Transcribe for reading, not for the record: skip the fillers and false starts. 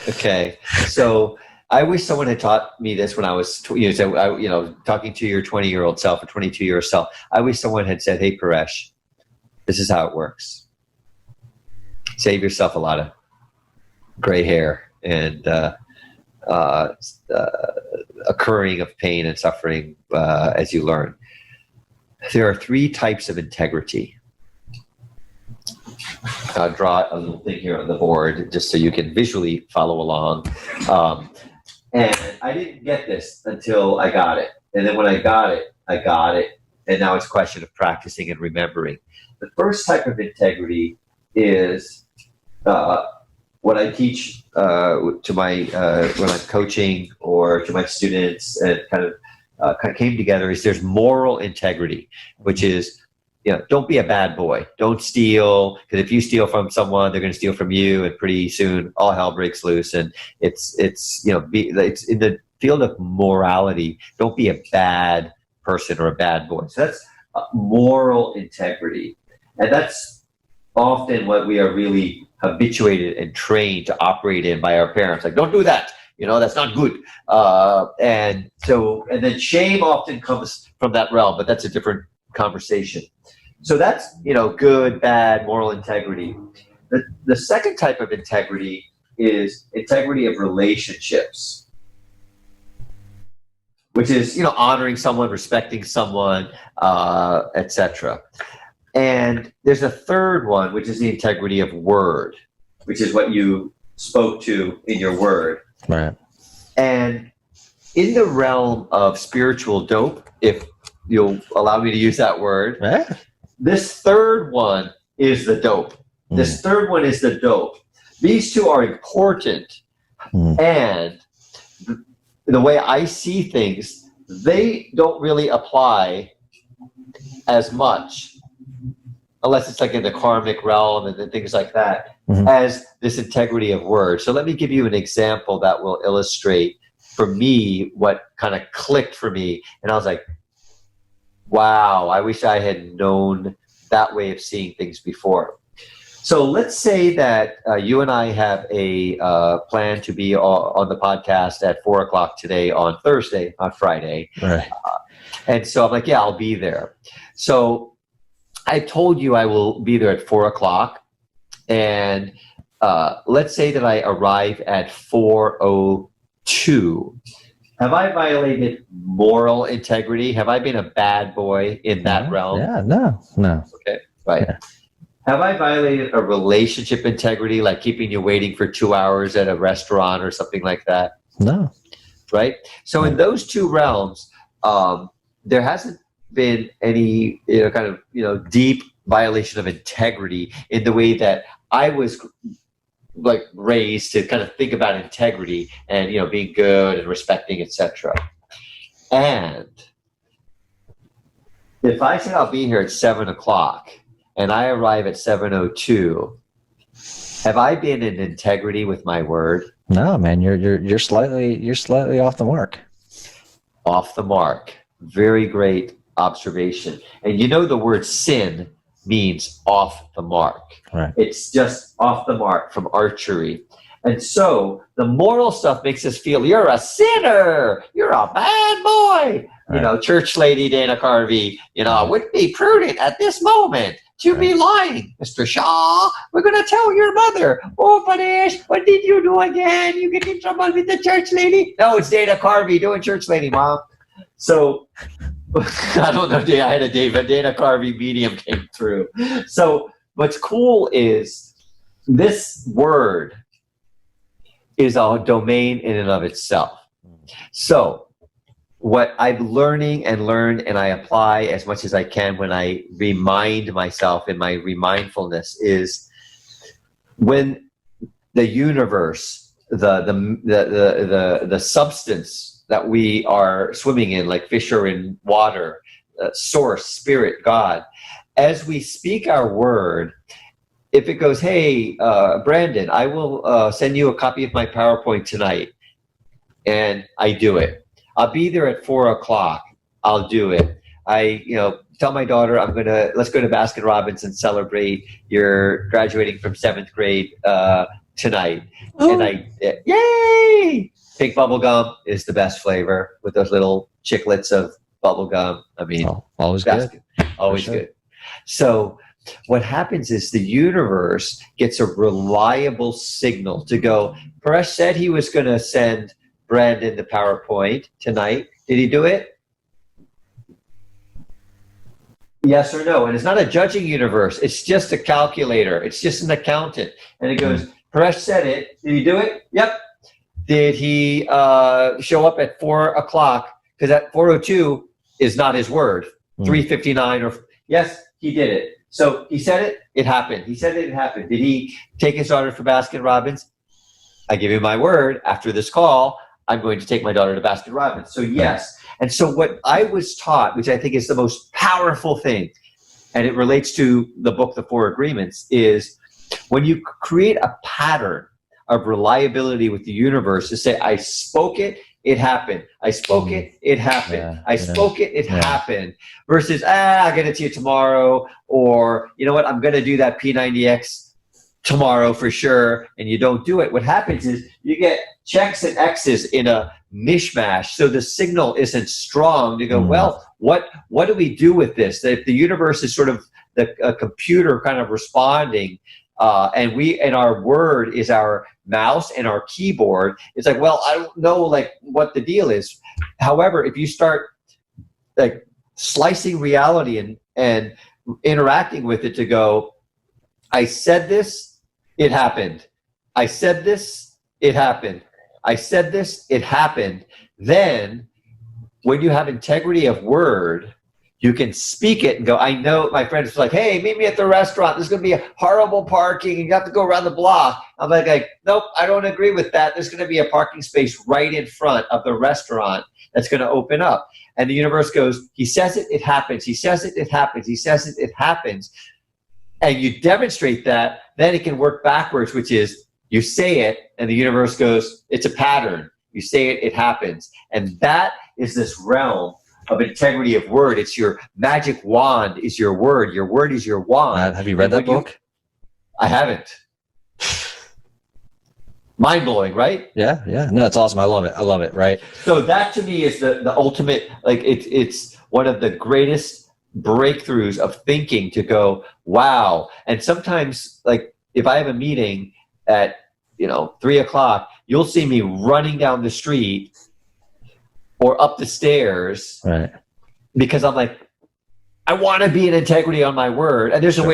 Okay. So I wish someone had taught me this when I was, talking to your 20-year-old self or 22-year-old self. I wish someone had said, hey, Paresh, this is how it works. Save yourself a lot of gray hair and occurring of pain and suffering as you learn. There are 3 types of integrity. I'll draw a little thing here on the board just so you can visually follow along. And I didn't get this until I got it. And then when I got it. And now it's a question of practicing and remembering. The first type of integrity is what I teach to my when I'm coaching or to my students, and kind of came together, is there's moral integrity, which is, don't be a bad boy. Don't steal, because if you steal from someone, they're going to steal from you, and pretty soon all hell breaks loose. And it's it's in the field of morality. Don't be a bad person or a bad boy. So that's moral integrity, and that's often what we are really habituated and trained to operate in by our parents. Like, don't do that. That's not good. And then shame often comes from that realm, but that's a different conversation. So that's, good, bad, moral integrity. The second type of integrity is integrity of relationships, which is, honoring someone, respecting someone, etc. And there's a third one, which is the integrity of word, which is what you spoke to in your word. Right. And in the realm of spiritual dope, if you'll allow me to use that word, this third one is the dope. This third one is the dope. These two are important. And the way I see things, they don't really apply as much, unless it's like in the karmic realm and things like that, as this integrity of word. So let me give you an example that will illustrate for me what kind of clicked for me. And I was like, wow, I wish I had known that way of seeing things before. So let's say that you and I have a plan to be on the podcast at 4 o'clock today on Thursday, not Friday. Right. And so I'm like, yeah, I'll be there. So I told you I will be there at 4 o'clock. And let's say that I arrive at 4:02. Have I violated moral integrity? Have I been a bad boy in that realm? Yeah, no. Okay, right. Yeah. Have I violated a relationship integrity, like keeping you waiting for 2 hours at a restaurant or something like that? No. Right? So in those two realms, there hasn't been any deep violation of integrity in the way that I was like raised to kind of think about integrity and being good and respecting, etc. And if I said I'll be here at 7 o'clock and I arrive at 7:02, have I been in integrity with my word? No, man, you're slightly off the mark. Off the mark. Very great observation. And the word sin means off the mark. Right. It's just off the mark from archery. And so the moral stuff makes us feel you're a sinner, you're a bad boy. Right. Church lady Dana Carvey, it wouldn't be prudent at this moment to be lying. Mr. Shaw, we're going to tell your mother. Oh, Paresh, what did you do again? You get in trouble with the church lady? No, it's Dana Carvey doing church lady, Mom. So I don't know, I had a Dana Carvey medium came through. So what's cool is this word is a domain in and of itself. So what I'm learning and I apply as much as I can when I remind myself in my remindfulness is when the universe, the substance that we are swimming in, like fish are in water, source, spirit, God. As we speak our word, if it goes, hey, Brandon, I will send you a copy of my PowerPoint tonight, and I do it. I'll be there at 4 o'clock. I'll do it. I tell my daughter, let's go to Baskin Robbins and celebrate your graduating from 7th grade tonight. Ooh. And yay! Pink bubble gum is the best flavor with those little chiclets of bubble gum. I mean, always best, good. always sure. good. So what happens is the universe gets a reliable signal to go, Paresh said he was going to send Brandon the PowerPoint tonight. Did he do it? Yes or no? And it's not a judging universe. It's just a calculator. It's just an accountant. And it goes, Paresh said it. Did he do it? Yep. Did he show up at 4 o'clock? Because at 4:02 is not his word. 3:59 or yes, he did it. So he said it, it happened. He said it happened. Did he take his daughter for Baskin Robbins? I give you my word, after this call, I'm going to take my daughter to Baskin Robbins. So yes. And so what I was taught, which I think is the most powerful thing, and it relates to the book, The Four Agreements, is when you create a pattern of reliability with the universe to say, I spoke it, it happened. I spoke it, it happened. Yeah, I spoke it, it happened. Versus, I'll get it to you tomorrow, or you know what, I'm going to do that P90X tomorrow for sure, and you don't do it. What happens is you get checks and X's in a mishmash, so the signal isn't strong to go, well, what do we do with this? If the universe is sort of a computer kind of responding, and our word is our mouse and our keyboard, it's like, well, I don't know like what the deal is. However, if you start like slicing reality and interacting with it to go, I said this, it happened. I said this, it happened. I said this, it happened. Then when you have integrity of word, you can speak it and go, I know. My friend is like, hey, meet me at the restaurant. There's going to be a horrible parking. You have to go around the block. I'm like, nope, I don't agree with that. There's going to be a parking space right in front of the restaurant that's going to open up. And the universe goes, he says it, it happens. He says it, it happens. He says it, it happens. And you demonstrate that, then it can work backwards, which is you say it and the universe goes, it's a pattern. You say it, it happens. And that is this realm of integrity of word. It's your magic wand is your word. Your word is your wand. Have you read that book? I haven't. Mind-blowing, right? Yeah. No, it's awesome. I love it. Right. So that to me is the ultimate, like it's one of the greatest breakthroughs of thinking to go, wow. And sometimes like if I have a meeting at 3 o'clock, you'll see me running down the street or up the stairs, right? Because I'm like, I want to be in integrity on my word. And there's a way